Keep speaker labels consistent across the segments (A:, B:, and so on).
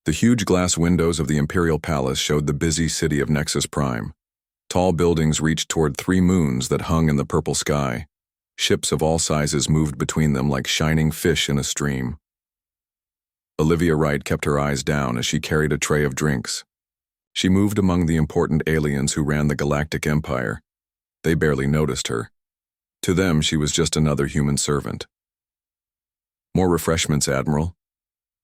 A: The huge glass windows of the Imperial Palace showed the busy city of Nexus Prime. Tall buildings reached toward 3 moons that hung in the purple sky. Ships of all sizes moved between them like shining fish in a stream. Olivia Wright kept her eyes down as she carried a tray of drinks. She moved among the important aliens who ran the Galactic Empire. They barely noticed her. To them, she was just another human servant. "More refreshments, Admiral?"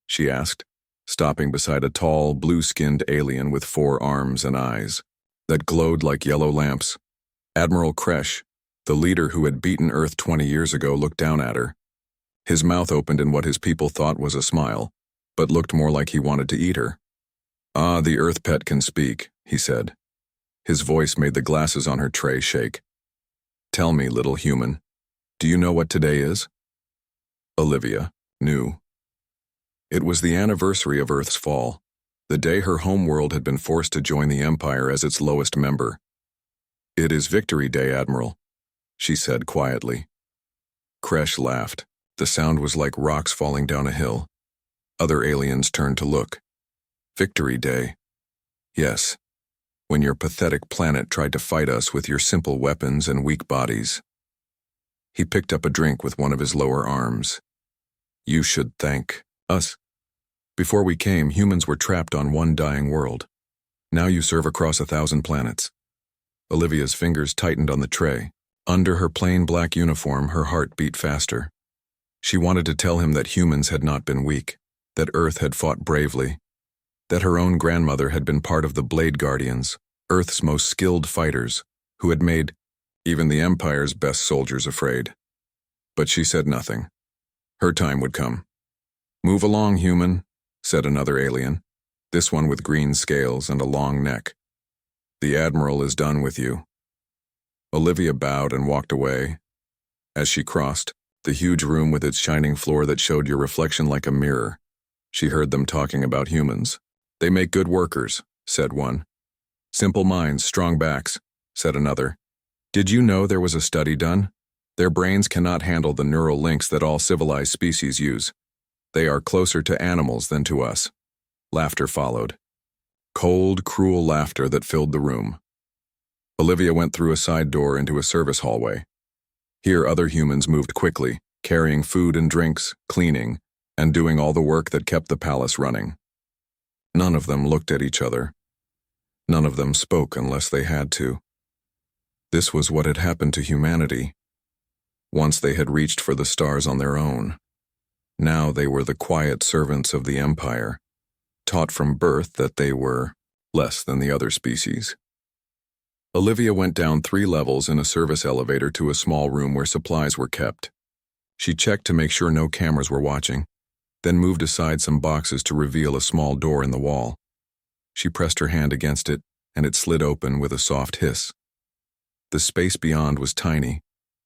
A: she asked, stopping beside a tall, blue-skinned alien with 4 arms and eyes that glowed like yellow lamps. Admiral Kresh, the leader who had beaten Earth 20 years ago, looked down at her. His mouth opened in what his people thought was a smile, but looked more like he wanted to eat her. "Ah, the Earth pet can speak," he said. His voice made the glasses on her tray shake. "Tell me, little human, do you know what today is?" Olivia knew. It was the anniversary of Earth's fall, the day her homeworld had been forced to join the Empire as its lowest member. "It is Victory Day, Admiral," she said quietly. Kresh laughed. The sound was like rocks falling down a hill. Other aliens turned to look. "Victory Day? Yes, when your pathetic planet tried to fight us with your simple weapons and weak bodies." He picked up a drink with one of his lower arms. "You should thank us. Before we came, humans were trapped on one dying world. Now you serve across 1,000 planets." Olivia's fingers tightened on the tray. Under her plain black uniform, her heart beat faster. She wanted to tell him that humans had not been weak, that Earth had fought bravely, that her own grandmother had been part of the Blade Guardians, Earth's most skilled fighters, who had made even the Empire's best soldiers afraid. But she said nothing. Her time would come. "Move along, human," said another alien, this one with green scales and a long neck. "The Admiral is done with you." Olivia bowed and walked away. As she crossed the huge room with its shining floor that showed your reflection like a mirror, she heard them talking about humans. "They make good workers," said one. "Simple minds, strong backs," said another. "Did you know there was a study done? Their brains cannot handle the neural links that all civilized species use. They are closer to animals than to us." Laughter followed. Cold, cruel laughter that filled the room. Olivia went through a side door into a service hallway. Here other humans moved quickly, carrying food and drinks, cleaning, and doing all the work that kept the palace running. None of them looked at each other. None of them spoke unless they had to. This was what had happened to humanity. Once they had reached for the stars on their own. Now they were the quiet servants of the Empire, taught from birth that they were less than the other species. Olivia went down 3 levels in a service elevator to a small room where supplies were kept. She checked to make sure no cameras were watching, then moved aside some boxes to reveal a small door in the wall. She pressed her hand against it, and it slid open with a soft hiss. The space beyond was tiny,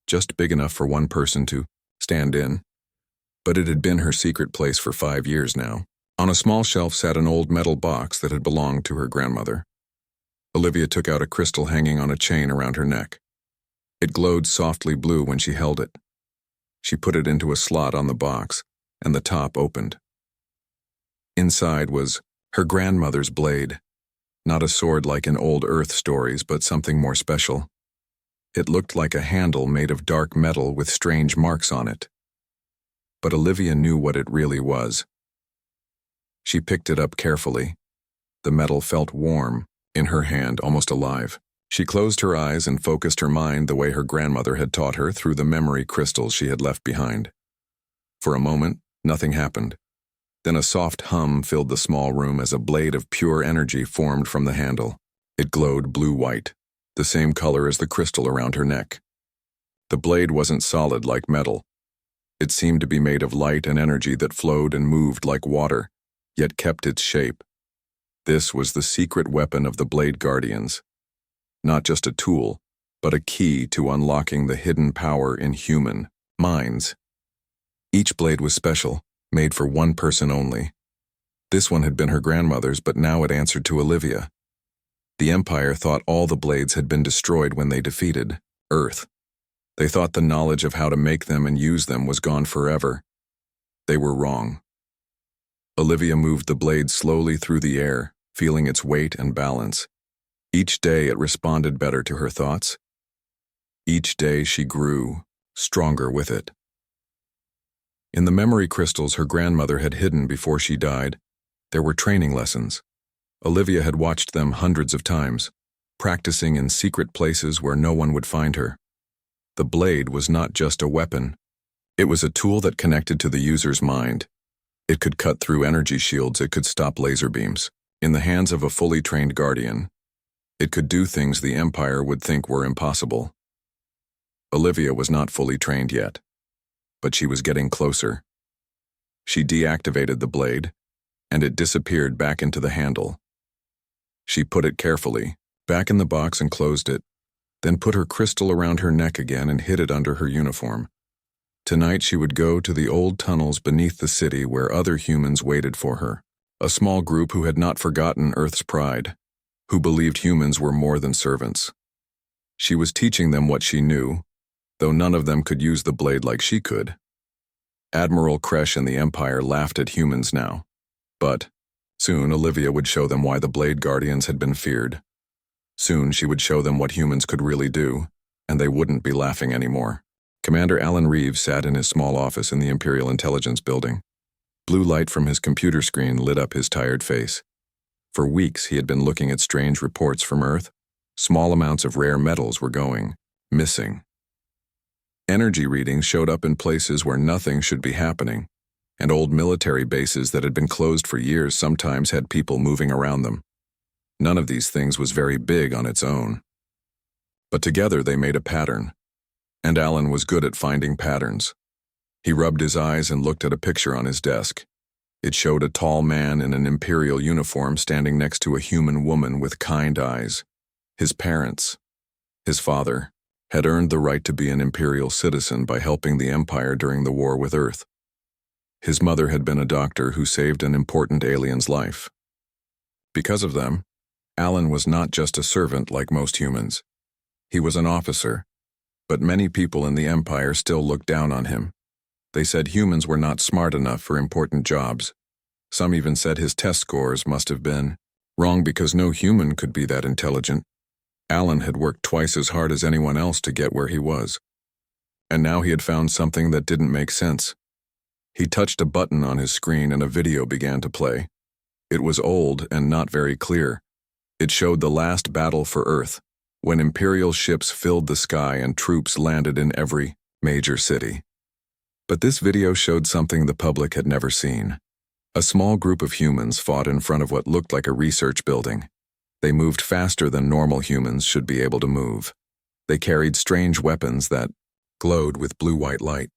A: just big enough for one person to stand in. But it had been her secret place for 5 years now. On a small shelf sat an old metal box that had belonged to her grandmother. Olivia took out a crystal hanging on a chain around her neck. It glowed softly blue when she held it. She put it into a slot on the box, and the top opened. Inside was her grandmother's blade. Not a sword like in old Earth stories, but something more special. It looked like a handle made of dark metal with strange marks on it. But Olivia knew what it really was. She picked it up carefully. The metal felt warm, in her hand, almost alive. She closed her eyes and focused her mind the way her grandmother had taught her through the memory crystals she had left behind. For a moment, nothing happened. Then a soft hum filled the small room as a blade of pure energy formed from the handle. It glowed blue-white, the same color as the crystal around her neck. The blade wasn't solid like metal. It seemed to be made of light and energy that flowed and moved like water, yet kept its shape. This was the secret weapon of the Blade Guardians. Not just a tool, but a key to unlocking the hidden power in human minds. Each blade was special, made for one person only. This one had been her grandmother's, but now it answered to Olivia. The Empire thought all the blades had been destroyed when they defeated Earth. They thought the knowledge of how to make them and use them was gone forever. They were wrong. Olivia moved the blade slowly through the air, feeling its weight and balance. Each day it responded better to her thoughts. Each day she grew stronger with it. In the memory crystals her grandmother had hidden before she died, there were training lessons. Olivia had watched them hundreds of times, practicing in secret places where no one would find her. The blade was not just a weapon. It was a tool that connected to the user's mind. It could cut through energy shields, it could stop laser beams. In the hands of a fully trained guardian, it could do things the Empire would think were impossible. Olivia was not fully trained yet, but she was getting closer. She deactivated the blade, and it disappeared back into the handle. She put it carefully back in the box and closed it, then put her crystal around her neck again and hid it under her uniform. Tonight she would go to the old tunnels beneath the city where other humans waited for her, a small group who had not forgotten Earth's pride, who believed humans were more than servants. She was teaching them what she knew, though none of them could use the blade like she could. Admiral Kresh and the Empire laughed at humans now, but soon Olivia would show them why the Blade Guardians had been feared. Soon she would show them what humans could really do, and they wouldn't be laughing anymore. Commander Alan Reeves sat in his small office in the Imperial Intelligence Building. Blue light from his computer screen lit up his tired face. For weeks he had been looking at strange reports from Earth. Small amounts of rare metals were going missing. Energy readings showed up in places where nothing should be happening, and old military bases that had been closed for years sometimes had people moving around them. None of these things was very big on its own. But together they made a pattern, and Alan was good at finding patterns. He rubbed his eyes and looked at a picture on his desk. It showed a tall man in an Imperial uniform standing next to a human woman with kind eyes. His parents, his father, had earned the right to be an Imperial citizen by helping the Empire during the war with Earth. His mother had been a doctor who saved an important alien's life. Because of them, Alan was not just a servant like most humans. He was an officer, but many people in the Empire still looked down on him. They said humans were not smart enough for important jobs. Some even said his test scores must have been wrong because no human could be that intelligent. Alan had worked twice as hard as anyone else to get where he was. And now he had found something that didn't make sense. He touched a button on his screen and a video began to play. It was old and not very clear. It showed the last battle for Earth, when Imperial ships filled the sky and troops landed in every major city. But this video showed something the public had never seen. A small group of humans fought in front of what looked like a research building. They moved faster than normal humans should be able to move. They carried strange weapons that glowed with blue-white light.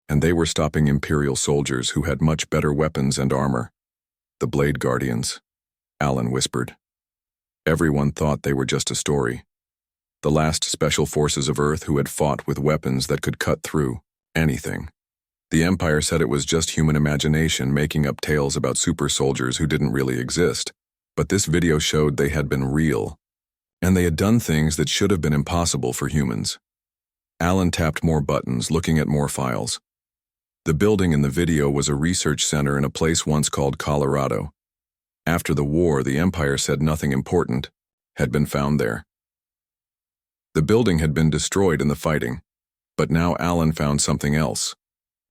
A: And they were stopping Imperial soldiers who had much better weapons and armor. The Blade Guardians, Alan whispered. Everyone thought they were just a story. The last special forces of Earth who had fought with weapons that could cut through anything. The Empire said it was just human imagination making up tales about super soldiers who didn't really exist. But this video showed they had been real, and they had done things that should have been impossible for humans. Alan tapped more buttons, looking at more files. The building in the video was a research center in a place once called Colorado. After the war, the Empire said nothing important had been found there. The building had been destroyed in the fighting, but now Alan found something else.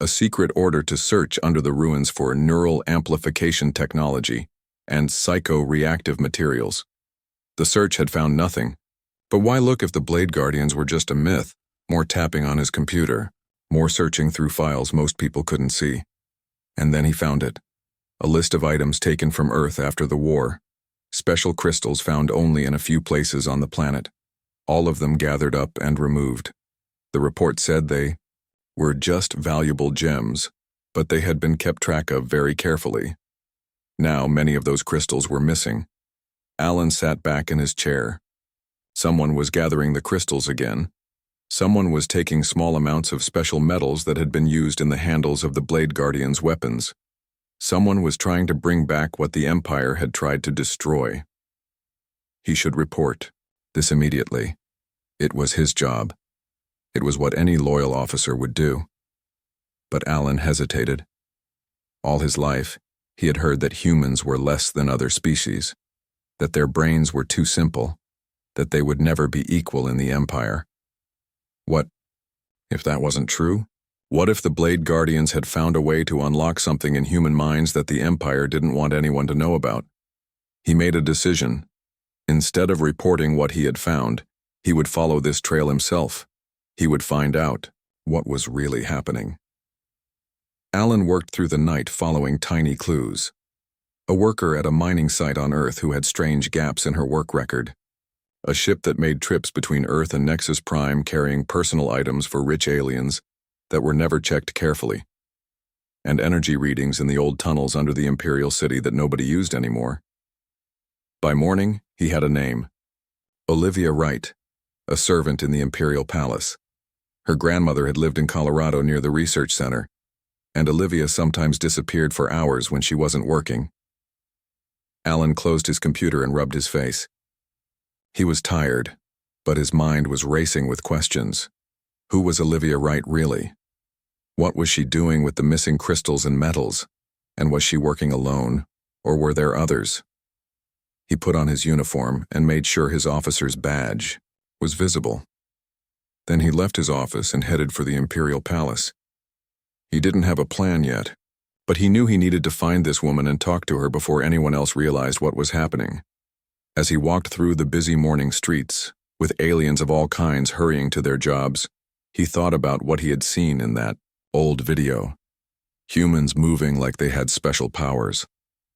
A: A secret order to search under the ruins for neural amplification technology and psycho-reactive materials. The search had found nothing. But why look if the Blade Guardians were just a myth? More tapping on his computer, more searching through files most people couldn't see. And then he found it. A list of items taken from Earth after the war. Special crystals found only in a few places on the planet. All of them gathered up and removed. The report said they were just valuable gems, but they had been kept track of very carefully. Now, many of those crystals were missing. Alan sat back in his chair. Someone was gathering the crystals again. Someone was taking small amounts of special metals that had been used in the handles of the Blade Guardians' weapons. Someone was trying to bring back what the Empire had tried to destroy. He should report this immediately. It was his job. It was what any loyal officer would do. But Alan hesitated. All his life, He had heard that humans were less than other species, that their brains were too simple, that they would never be equal in the Empire. What if that wasn't true? What if the Blade Guardians had found a way to unlock something in human minds that the Empire didn't want anyone to know about? He made a decision. Instead of reporting what he had found, he would follow this trail himself. He would find out what was really happening. Alan worked through the night following tiny clues. A worker at a mining site on Earth who had strange gaps in her work record. A ship that made trips between Earth and Nexus Prime carrying personal items for rich aliens that were never checked carefully. And energy readings in the old tunnels under the Imperial City that nobody used anymore. By morning, he had a name. Olivia Wright, a servant in the Imperial Palace. Her grandmother had lived in Colorado near the research center, and Olivia sometimes disappeared for hours when she wasn't working. Alan closed his computer and rubbed his face. He was tired, but his mind was racing with questions. Who was Olivia Wright really? What was she doing with the missing crystals and metals? And was she working alone, or were there others? He put on his uniform and made sure his officer's badge was visible. Then he left his office and headed for the Imperial Palace. He didn't have a plan yet, but he knew he needed to find this woman and talk to her before anyone else realized what was happening. As he walked through the busy morning streets, with aliens of all kinds hurrying to their jobs, he thought about what he had seen in that old video. Humans moving like they had special powers,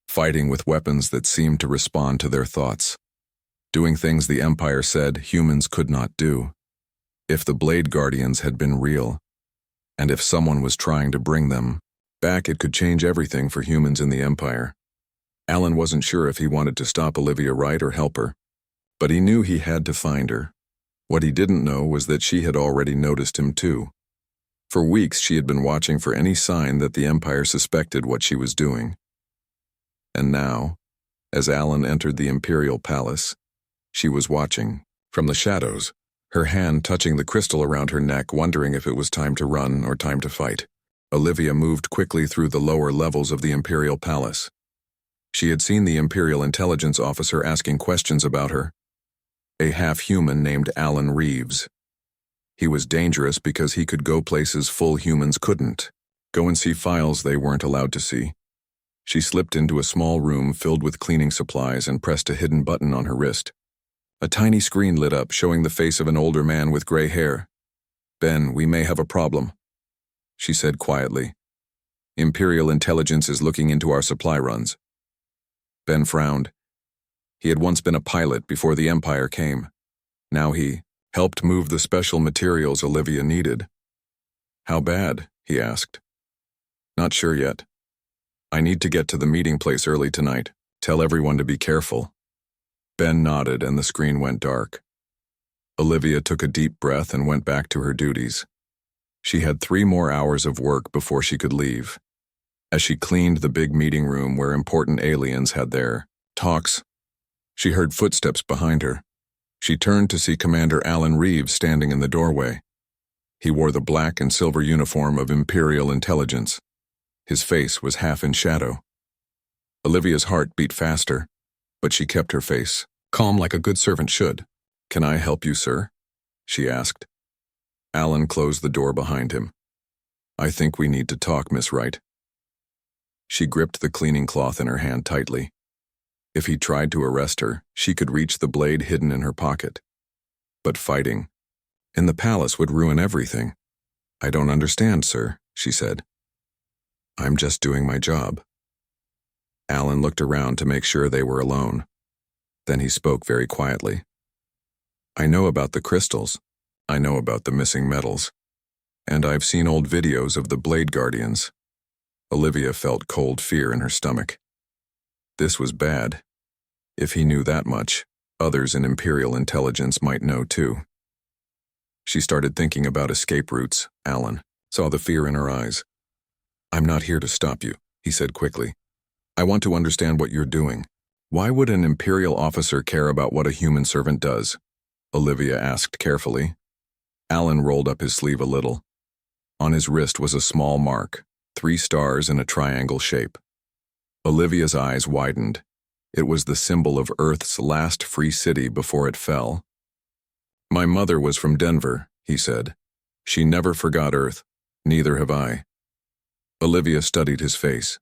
A: fighting with weapons that seemed to respond to their thoughts, doing things the Empire said humans could not do. If the Blade Guardians had been real, and if someone was trying to bring them back, it could change everything for humans in the Empire. Alan wasn't sure if he wanted to stop Olivia Wright or help her, but he knew he had to find her. What he didn't know was that she had already noticed him too. For weeks she had been watching for any sign that the Empire suspected what she was doing. And now, as Alan entered the Imperial Palace, she was watching, from the shadows, her hand touching the crystal around her neck, wondering if it was time to run or time to fight. Olivia moved quickly through the lower levels of the Imperial Palace. She had seen the Imperial intelligence officer asking questions about her, a half-human named Alan Reeves. He was dangerous because he could go places full humans couldn't, go and see files they weren't allowed to see. She slipped into a small room filled with cleaning supplies and pressed a hidden button on her wrist. A tiny screen lit up, showing the face of an older man with gray hair. "Ben, we may have a problem," she said quietly. "Imperial intelligence is looking into our supply runs." Ben frowned. He had once been a pilot before the Empire came. Now he helped move the special materials Olivia needed. "How bad?" he asked. "Not sure yet. I need to get to the meeting place early tonight. Tell everyone to be careful." Ben nodded and the screen went dark. Olivia took a deep breath and went back to her duties. She had 3 more hours of work before she could leave. As she cleaned the big meeting room where important aliens had their talks, she heard footsteps behind her. She turned to see Commander Alan Reeves standing in the doorway. He wore the black and silver uniform of Imperial intelligence. His face was half in shadow. Olivia's heart beat faster, but she kept her face calm like a good servant should. "Can I help you, sir?" she asked. Alan closed the door behind him. "I think we need to talk, Miss Wright." She gripped the cleaning cloth in her hand tightly. If he tried to arrest her, she could reach the blade hidden in her pocket. But fighting in the palace would ruin everything. "I don't understand, sir," she said. "I'm just doing my job." Alan looked around to make sure they were alone. Then he spoke very quietly. "I know about the crystals. I know about the missing metals. And I've seen old videos of the Blade Guardians." Olivia felt cold fear in her stomach. This was bad. If he knew that much, others in Imperial intelligence might know too. She started thinking about escape routes. Alan saw the fear in her eyes. "I'm not here to stop you," he said quickly. "I want to understand what you're doing. Why would an Imperial officer care about what a human servant does?" Olivia asked carefully. Alan rolled up his sleeve a little. On his wrist was a small mark, 3 stars in a triangle shape. Olivia's eyes widened. It was the symbol of Earth's last free city before it fell. "My mother was from Denver," he said. "She never forgot Earth. Neither have I." Olivia studied his face.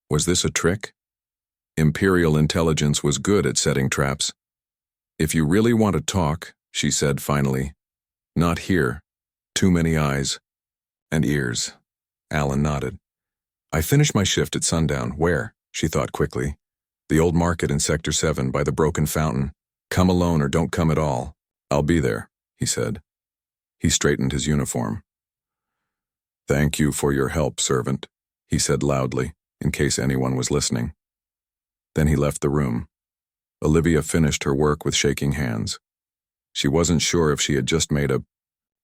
A: Was this a trick? Imperial intelligence was good at setting traps. "If you really want to talk," she said finally. "Not here. Too many eyes. And ears." Alan nodded. "I finished my shift at sundown. Where?" she thought quickly. "The old market in Sector 7 by the broken fountain. Come alone or don't come at all." "I'll be there," he said. He straightened his uniform. "Thank you for your help, servant," he said loudly, in case anyone was listening. Then he left the room. Olivia finished her work with shaking hands. She wasn't sure if she had just made a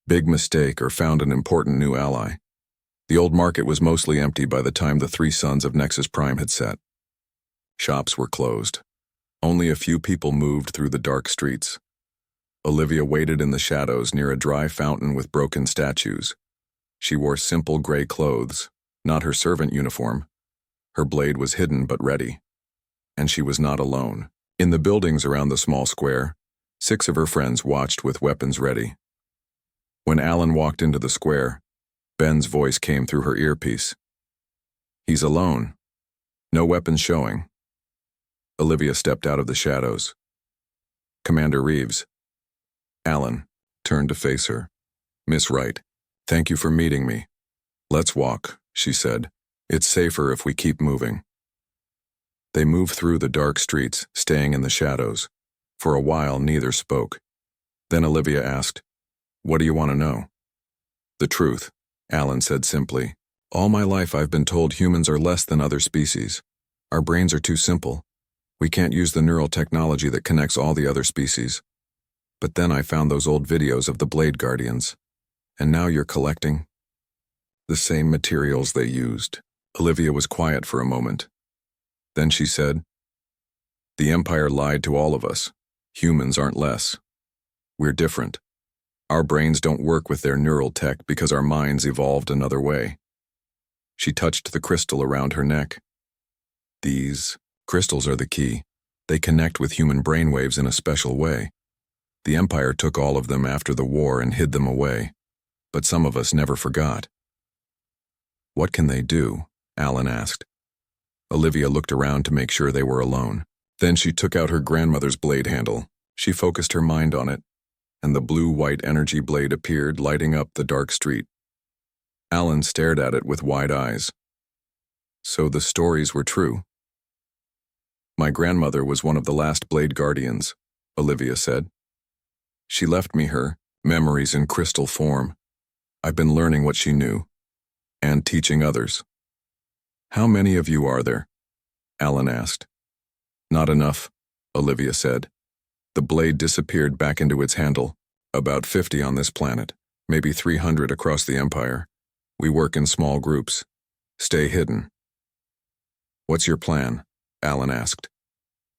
A: big mistake or found an important new ally. The old market was mostly empty by the time the three suns of Nexus Prime had set. Shops were closed. Only a few people moved through the dark streets. Olivia waited in the shadows near a dry fountain with broken statues. She wore simple gray clothes, not her servant uniform. Her blade was hidden but ready. And she was not alone. In the buildings around the small square, 6 of her friends watched with weapons ready. When Alan walked into the square, Ben's voice came through her earpiece. "He's alone. No weapons showing." Olivia stepped out of the shadows. "Commander Reeves." Alan turned to face her. "Miss Wright, thank you for meeting me." "Let's walk," she said. "It's safer if we keep moving." They moved through the dark streets, staying in the shadows. For a while, neither spoke. Then Olivia asked, "What do you want to know?" "The truth," Alan said simply. "All my life I've been told humans are less than other species. Our brains are too simple. We can't use the neural technology that connects all the other species. But then I found those old videos of the Blade Guardians. And now you're collecting the same materials they used." Olivia was quiet for a moment. Then she said, "The Empire lied to all of us. Humans aren't less. We're different. Our brains don't work with their neural tech because our minds evolved another way." She touched the crystal around her neck. "These crystals are the key. They connect with human brainwaves in a special way. The Empire took all of them after the war and hid them away. But some of us never forgot." "What can they do?" Alan asked. Olivia looked around to make sure they were alone. Then she took out her grandmother's blade handle. She focused her mind on it, and the blue-white energy blade appeared, lighting up the dark street. Alan stared at it with wide eyes. "So the stories were true?" "My grandmother was one of the last Blade Guardians," Olivia said. "She left me her memories in crystal form. I've been learning what she knew, and teaching others." "How many of you are there?" Alan asked. "Not enough," Olivia said. The blade disappeared back into its handle. "About 50 on this planet, maybe 300 across the Empire. We work in small groups. Stay hidden." "What's your plan?" Alan asked.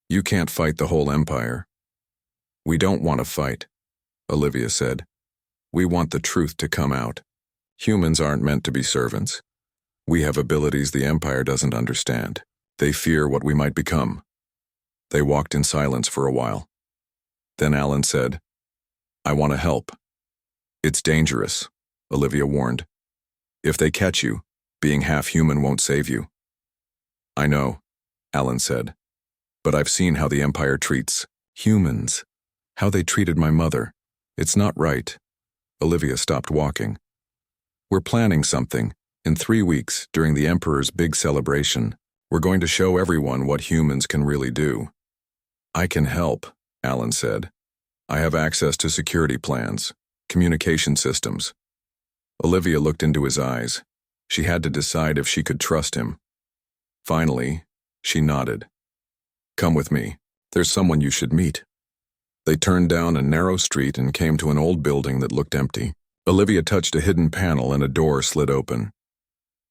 A: "You can't fight the whole Empire." "We don't want to fight," Olivia said. "We want the truth to come out. Humans aren't meant to be servants. We have abilities the Empire doesn't understand. They fear what we might become." They walked in silence for a while. Then Alan said, "I want to help." "It's dangerous," Olivia warned. "If they catch you, being half human won't save you." "I know," Alan said. "But I've seen how the Empire treats humans. How they treated my mother. It's not right." Olivia stopped walking. "We're planning something. In 3 weeks, during the Emperor's big celebration, we're going to show everyone what humans can really do." "I can help," Alan said. "I have access to security plans, communication systems." Olivia looked into his eyes. She had to decide if she could trust him. Finally, she nodded. "Come with me. There's someone you should meet." They turned down a narrow street and came to an old building that looked empty. Olivia touched a hidden panel and a door slid open.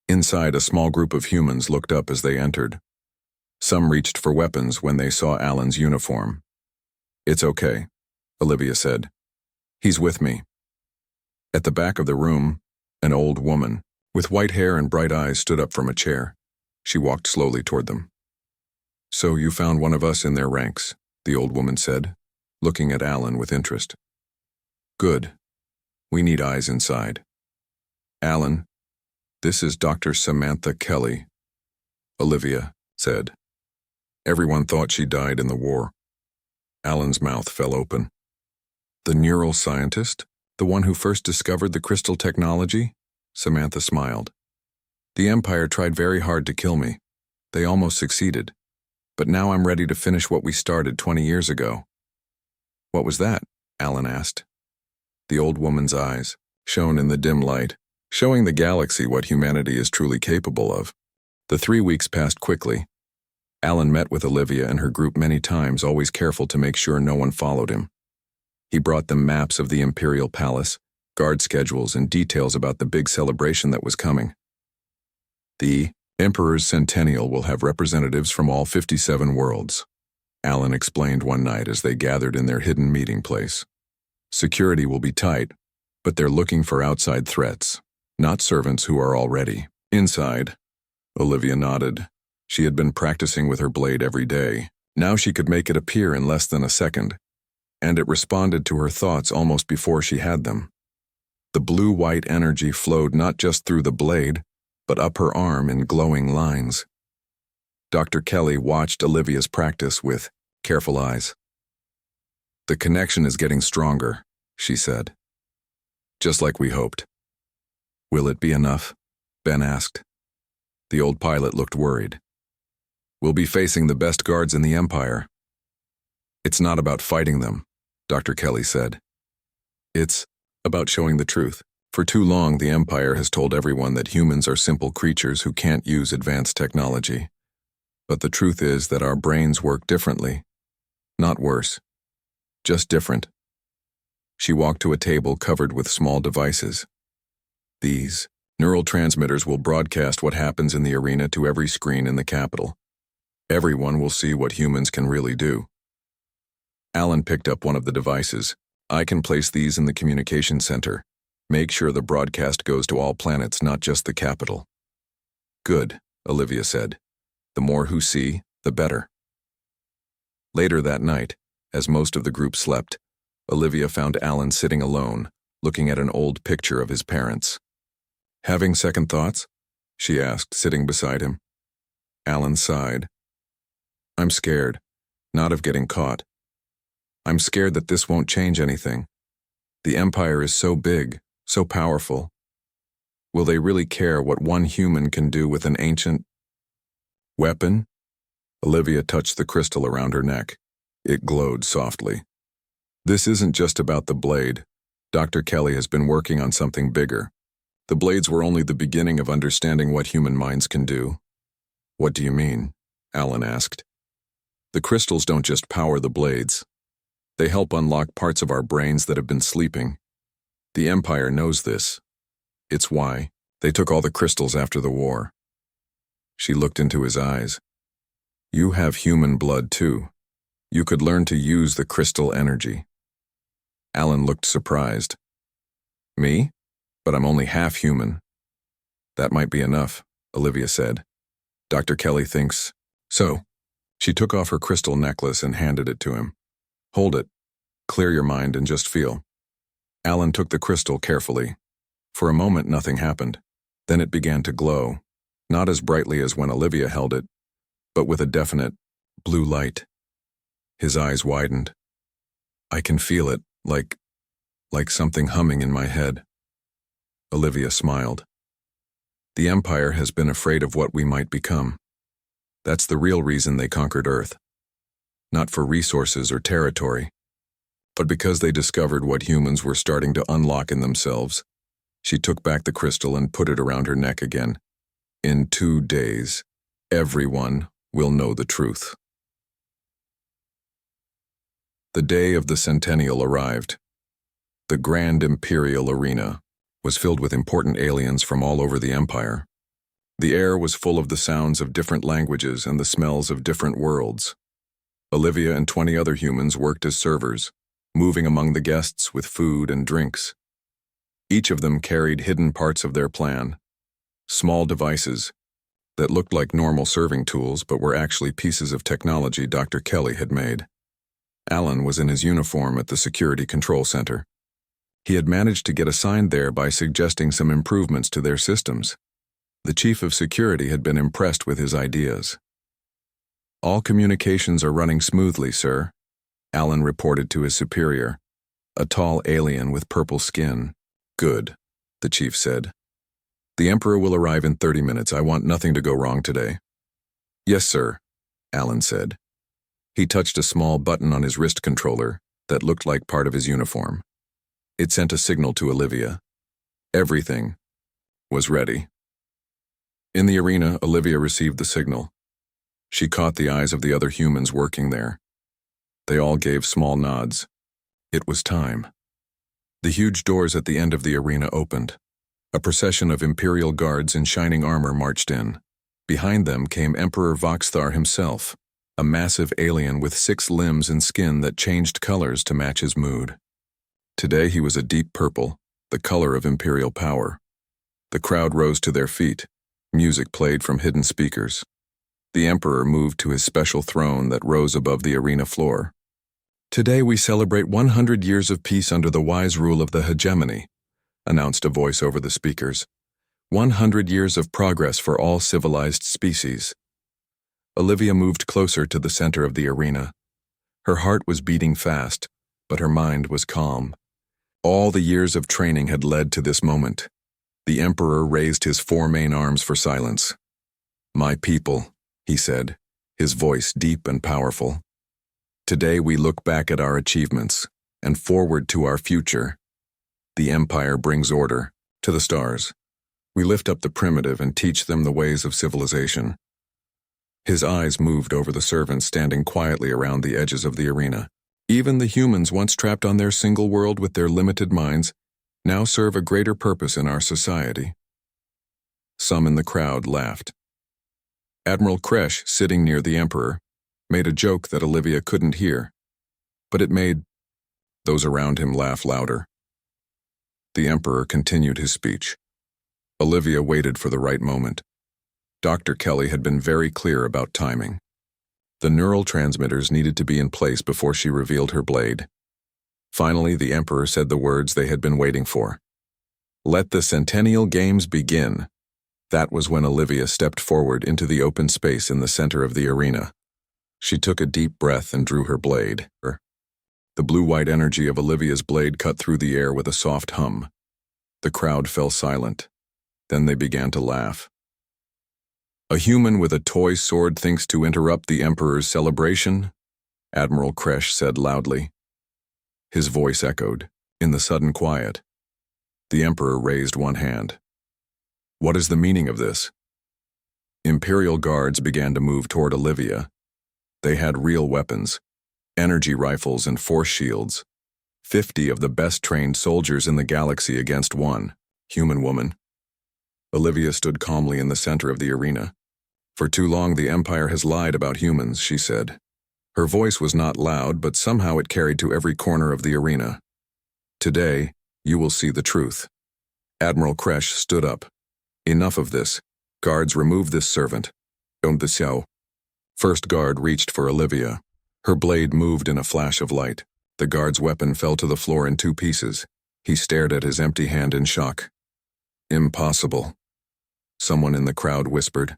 A: Inside, a small group of humans looked up as they entered. Some reached for weapons when they saw Alan's uniform. "It's okay," Olivia said. "He's with me." At the back of the room, an old woman with white hair and bright eyes stood up from a chair. She walked slowly toward them. "So you found one of us in their ranks," the old woman said, looking at Alan with interest. "Good. We need eyes inside. Alan, this is Dr. Samantha Kelly," Olivia said. "Everyone thought she died in the war." Alan's mouth fell open. "The neural scientist? The one who first discovered the crystal technology?" Samantha smiled. "The Empire tried very hard to kill me. They almost succeeded. But now I'm ready to finish what we started 20 years ago." "What was that?" Alan asked. The old woman's eyes shone in the dim light, showing the galaxy what humanity is truly capable of. The 3 weeks passed quickly. Alan met with Olivia and her group many times, always careful to make sure no one followed him. He brought them maps of the Imperial Palace, guard schedules, and details about the big celebration that was coming. "The Emperor's Centennial will have representatives from all 57 worlds," Alan explained one night as they gathered in their hidden meeting place. "Security will be tight, but they're looking for outside threats, not servants who are already inside." Olivia nodded. She had been practicing with her blade every day. Now she could make it appear in less than a second, and it responded to her thoughts almost before she had them. The blue-white energy flowed not just through the blade, but up her arm in glowing lines. Dr. Kelly watched Olivia's practice with careful eyes. "The connection is getting stronger," she said. "Just like we hoped." "Will it be enough?" Ben asked. The old pilot looked worried. "We'll be facing the best guards in the Empire." "It's not about fighting them," Dr. Kelly said. "It's about showing the truth. For too long, the Empire has told everyone that humans are simple creatures who can't use advanced technology. But the truth is that our brains work differently. Not worse. Just different." She walked to a table covered with small devices. "These neural transmitters will broadcast what happens in the arena to every screen in the capital. Everyone will see what humans can really do." Alan picked up one of the devices. "I can place these in the communication center. Make sure the broadcast goes to all planets, not just the capital." "Good," Olivia said. "The more who see, the better." Later that night, as most of the group slept, Olivia found Alan sitting alone, looking at an old picture of his parents. "Having second thoughts?" she asked, sitting beside him. Alan sighed. "I'm scared, not of getting caught. I'm scared that this won't change anything. The Empire is so big, so powerful. Will they really care what one human can do with an ancient weapon?" Olivia touched the crystal around her neck. It glowed softly. "This isn't just about the blade. Dr. Kelly has been working on something bigger. The blades were only the beginning of understanding what human minds can do." "What do you mean?" Alan asked. "The crystals don't just power the blades. They help unlock parts of our brains that have been sleeping. The Empire knows this. It's why they took all the crystals after the war." She looked into his eyes. "You have human blood too. You could learn to use the crystal energy." Alan looked surprised. "Me? But I'm only half human." "That might be enough," Olivia said. "Dr. Kelly thinks so." She took off her crystal necklace and handed it to him. "Hold it. Clear your mind and just feel." Alan took the crystal carefully. For a moment, nothing happened. Then it began to glow, not as brightly as when Olivia held it, but with a definite blue light. His eyes widened. "I can feel it, like something humming in my head." Olivia smiled. "The Empire has been afraid of what we might become. That's the real reason they conquered Earth. Not for resources or territory, but because they discovered what humans were starting to unlock in themselves." She took back the crystal and put it around her neck again. "In 2 days, everyone will know the truth." The day of the centennial arrived. The grand imperial arena was filled with important aliens from all over the Empire. The air was full of the sounds of different languages and the smells of different worlds. Olivia and 20 other humans worked as servers, moving among the guests with food and drinks. Each of them carried hidden parts of their plan, small devices, that looked like normal serving tools but were actually pieces of technology Dr. Kelly had made. Alan was in his uniform at the Security Control Center. He had managed to get assigned there by suggesting some improvements to their systems. The chief of security had been impressed with his ideas. "All communications are running smoothly, sir," Alan reported to his superior, a tall alien with purple skin. "Good," the chief said. "The Emperor will arrive in 30 minutes. I want nothing to go wrong today." "Yes, sir," Alan said. He touched a small button on his wrist controller that looked like part of his uniform. It sent a signal to Olivia. Everything was ready. In the arena, Olivia received the signal. She caught the eyes of the other humans working there. They all gave small nods. It was time. The huge doors at the end of the arena opened. A procession of Imperial guards in shining armor marched in. Behind them came Emperor Voxthar himself, a massive alien with 6 limbs and skin that changed colors to match his mood. Today he was a deep purple, the color of Imperial power. The crowd rose to their feet. Music played from hidden speakers. The Emperor moved to his special throne that rose above the arena floor. "Today we celebrate 100 years of peace under the wise rule of the hegemony," announced a voice over the speakers. 100 years of progress for all civilized species. Olivia moved closer to the center of the arena. Her heart was beating fast, but her mind was calm. All the years of training had led to this moment. The Emperor raised his 4 main arms for silence. "My people," he said, his voice deep and powerful. "Today we look back at our achievements and forward to our future. The Empire brings order to the stars. We lift up the primitive and teach them the ways of civilization." His eyes moved over the servants standing quietly around the edges of the arena. Even the humans once trapped on their single world with their limited minds now serve a greater purpose in our society. Some in the crowd laughed. Admiral Kresh, sitting near the Emperor, made a joke that Olivia couldn't hear, but it made those around him laugh louder. The Emperor continued his speech. Olivia waited for the right moment. Dr. Kelly had been very clear about timing. The neural transmitters needed to be in place before she revealed her blade. Finally, the Emperor said the words they had been waiting for. "Let the Centennial Games begin." That was when Olivia stepped forward into the open space in the center of the arena. She took a deep breath and drew her blade. The blue-white energy of Olivia's blade cut through the air with a soft hum. The crowd fell silent. Then they began to laugh. "A human with a toy sword thinks to interrupt the Emperor's celebration?" Admiral Kresh said loudly. His voice echoed, in the sudden quiet. The Emperor raised one hand. "What is the meaning of this?" Imperial guards began to move toward Olivia. They had real weapons, energy rifles and force shields. 50 of the best-trained soldiers in the galaxy against one human woman. Olivia stood calmly in the center of the arena. "For too long the Empire has lied about humans," she said. Her voice was not loud, but somehow it carried to every corner of the arena. "Today, you will see the truth." Admiral Kresh stood up. "Enough of this. Guards, remove this servant." "Don't the show." First guard reached for Olivia. Her blade moved in a flash of light. The guard's weapon fell to the floor in 2 pieces. He stared at his empty hand in shock. "Impossible," someone in the crowd whispered.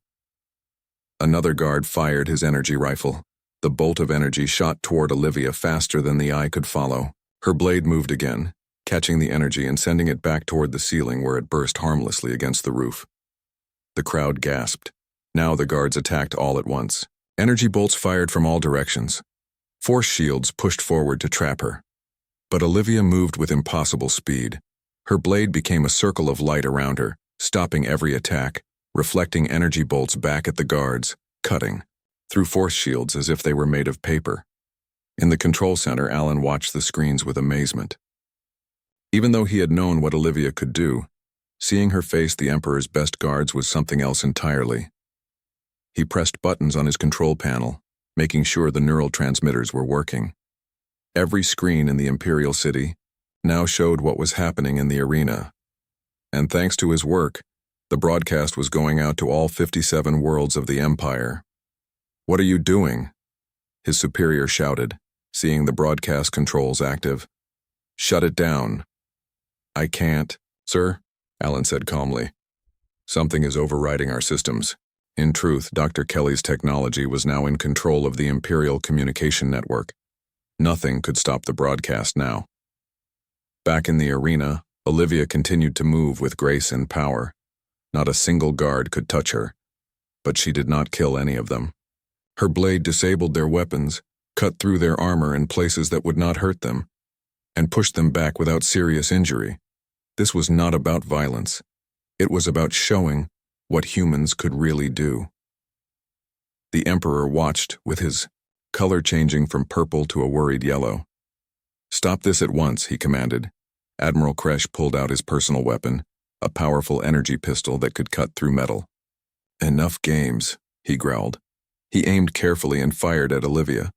A: Another guard fired his energy rifle. The bolt of energy shot toward Olivia faster than the eye could follow. Her blade moved again, catching the energy and sending it back toward the ceiling where it burst harmlessly against the roof. The crowd gasped. Now the guards attacked all at once. Energy bolts fired from all directions. Force shields pushed forward to trap her. But Olivia moved with impossible speed. Her blade became a circle of light around her, stopping every attack, reflecting energy bolts back at the guards, cutting through force shields as if they were made of paper. In the control center, Alan watched the screens with amazement. Even though he had known what Olivia could do, seeing her face the Emperor's best guards was something else entirely. He pressed buttons on his control panel, making sure the neural transmitters were working. Every screen in the Imperial City now showed what was happening in the arena. And thanks to his work, The broadcast was going out to all 57 worlds of the Empire. "What are you doing?" his superior shouted, seeing the broadcast controls active. "Shut it down." "I can't, sir," Alan said calmly. "Something is overriding our systems." In truth, Dr. Kelly's technology was now in control of the Imperial Communication Network. Nothing could stop the broadcast now. Back in the arena, Olivia continued to move with grace and power. Not a single guard could touch her, but she did not kill any of them. Her blade disabled their weapons, cut through their armor in places that would not hurt them, and pushed them back without serious injury. This was not about violence. It was about showing what humans could really do. The Emperor watched, with his color changing from purple to a worried yellow. "Stop this at once," he commanded. Admiral Kresh pulled out his personal weapon, a powerful energy pistol that could cut through metal. "Enough games," he growled. He aimed carefully and fired at Olivia.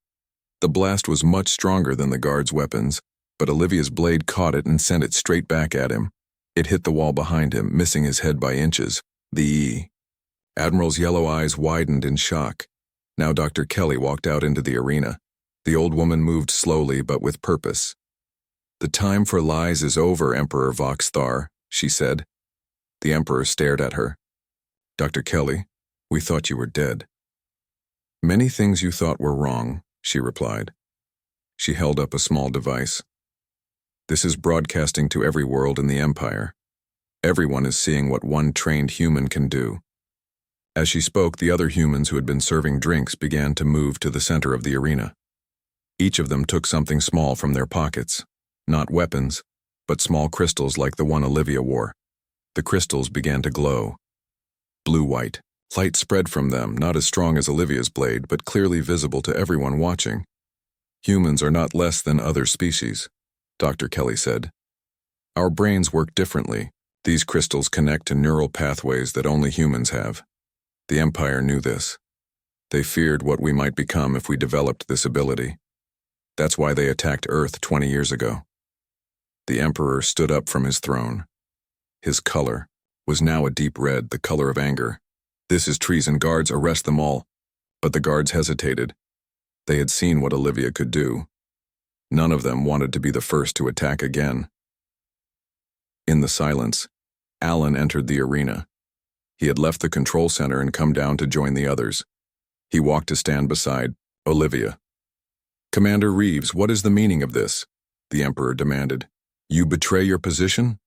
A: The blast was much stronger than the guard's weapons, but Olivia's blade caught it and sent it straight back at him. It hit the wall behind him, missing his head by inches. The Admiral's yellow eyes widened in shock. Now Dr. Kelly walked out into the arena. The old woman moved slowly but with purpose. "The time for lies is over, Emperor Vox Thar," she said. The Emperor stared at her. "Dr. Kelly, we thought you were dead." "Many things you thought were wrong," she replied. She held up a small device. "This is broadcasting to every world in the Empire. Everyone is seeing what one trained human can do." As she spoke, the other humans who had been serving drinks began to move to the center of the arena. Each of them took something small from their pockets. Not weapons, but small crystals like the one Olivia wore. The crystals began to glow. Blue-white. Light spread from them, not as strong as Olivia's blade, but clearly visible to everyone watching. "Humans are not less than other species," Dr. Kelly said. "Our brains work differently. These crystals connect to neural pathways that only humans have. The Empire knew this. They feared what we might become if we developed this ability. That's why they attacked Earth 20 years ago." The Emperor stood up from his throne. His color was now a deep red, the color of anger. "This is treason. Guards, arrest them all." But the guards hesitated. They had seen what Olivia could do. None of them wanted to be the first to attack again. In the silence, Alan entered the arena. He had left the control center and come down to join the others. He walked to stand beside Olivia. "Commander Reeves, what is the meaning of this?" the Emperor demanded. "You betray your position?"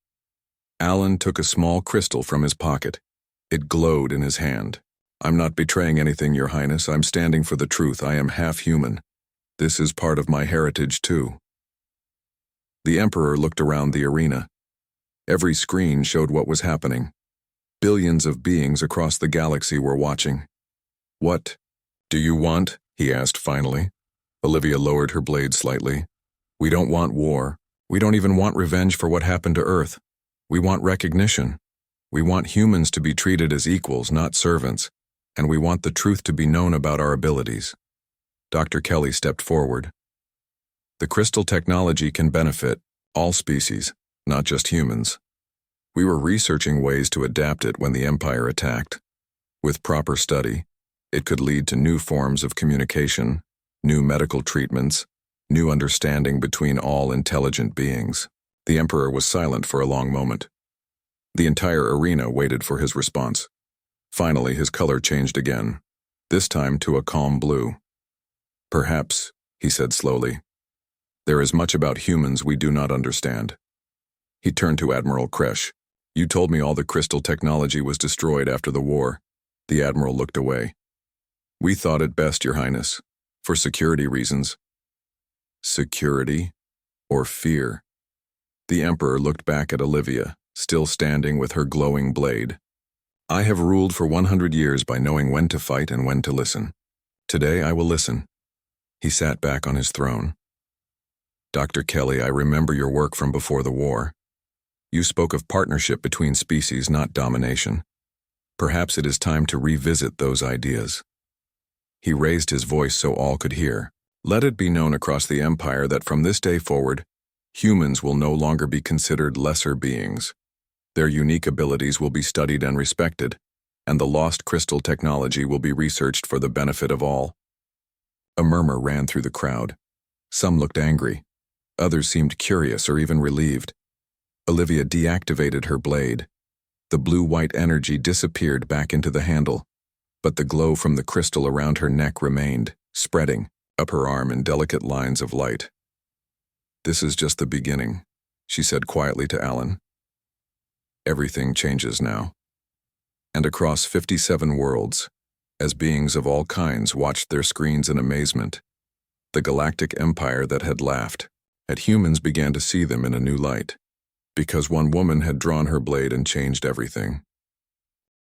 A: Alan took a small crystal from his pocket. It glowed in his hand. "I'm not betraying anything, Your Highness. I'm standing for the truth. I am half human. This is part of my heritage, too." The Emperor looked around the arena. Every screen showed what was happening. Billions of beings across the galaxy were watching. "What do you want?" he asked finally. Olivia lowered her blade slightly. "We don't want war. We don't even want revenge for what happened to Earth. We want recognition. We want humans to be treated as equals, not servants, and we want the truth to be known about our abilities." Dr. Kelly stepped forward. "The crystal technology can benefit all species, not just humans. We were researching ways to adapt it when the Empire attacked. With proper study, it could lead to new forms of communication, new medical treatments, new understanding between all intelligent beings." The Emperor was silent for a long moment. The entire arena waited for his response. Finally, his color changed again, this time to a calm blue. "Perhaps," he said slowly, "there is much about humans we do not understand." He turned to Admiral Kresh. "You told me all the crystal technology was destroyed after the war." The Admiral looked away. "We thought it best, Your Highness, for security reasons." Security or fear? The Emperor looked back at Olivia, still standing with her glowing blade. "I have ruled for 100 years by knowing when to fight and when to listen. Today I will listen." He sat back on his throne. "Dr. Kelly, I remember your work from before the war. You spoke of partnership between species, not domination. Perhaps it is time to revisit those ideas." He raised his voice so all could hear. "Let it be known across the Empire that from this day forward, humans will no longer be considered lesser beings. Their unique abilities will be studied and respected, and the lost crystal technology will be researched for the benefit of all. A murmur ran through the crowd. Some looked angry. Others seemed curious or even relieved. Olivia deactivated her blade. The blue-white energy disappeared back into the handle, but the glow from the crystal around her neck remained, spreading up her arm in delicate lines of light. "This is just the beginning," she said quietly to Alan. "Everything changes now." And across 57 worlds, as beings of all kinds watched their screens in amazement, the galactic empire that had laughed at humans began to see them in a new light. Because one woman had drawn her blade and changed everything.